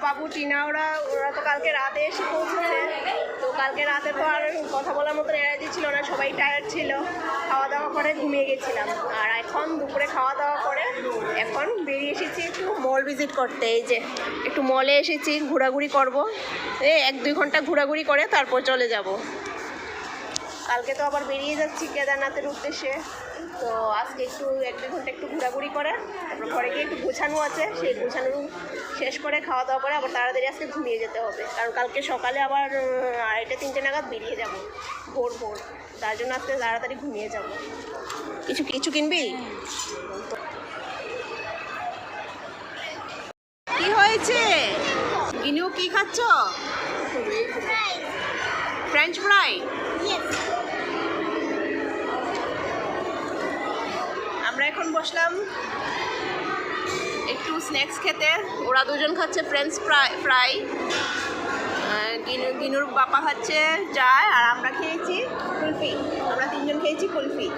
বাবু টিনা ওরা তো কালকে রাতে এসে পৌঁছেছে। তো কালকে রাতে তো আর কথা বলার মতো এনার্জি ছিল না, সবাই টায়ার্ড ছিল, খাওয়া দাওয়া করে ঘুমিয়ে গেছিলাম। আর এখন দুপুরে খাওয়া দাওয়া করে এখন বেরিয়ে এসেছি একটু মল ভিজিট করতে। এই যে একটু মলে এসেছি, ঘোরাঘুরি করবো, 1-2 ঘন্টা ঘোরাঘুরি করে তারপর চলে যাব। কালকে তো আবার বেরিয়ে যাচ্ছি কেদারনাথের উদ্দেশ্যে। তো আজকে একটু 1-2 ঘন্টা একটু ঘোরাঘুরি করে তারপর ঘরে গিয়ে একটু গোছানো আছে, সেই গোছানো শেষ করে খাওয়া দাওয়া করে আবার তাড়াতাড়ি আজকে ঘুমিয়ে যেতে হবে, কারণ কালকে সকালে আবার 2:30-3টে নাগাদ বেরিয়ে যাব, ভোর ভোর। তার জন্য আজকে তাড়াতাড়ি ঘুমিয়ে যাব। কিছু কিনবি? কি হয়েছে গিনু, কি খাচ্ছ? French fry. আমরা এখন বসলাম একটু স্ন্যাক্স খেতে। ওরা দুজন খাচ্ছে ফ্রেঞ্চ ফ্রাই, গিনুর বাবা খাচ্ছে চায়, আর আমরা খেয়েছি কুলফি। আমরা 3জন খেয়েছি কুলফি।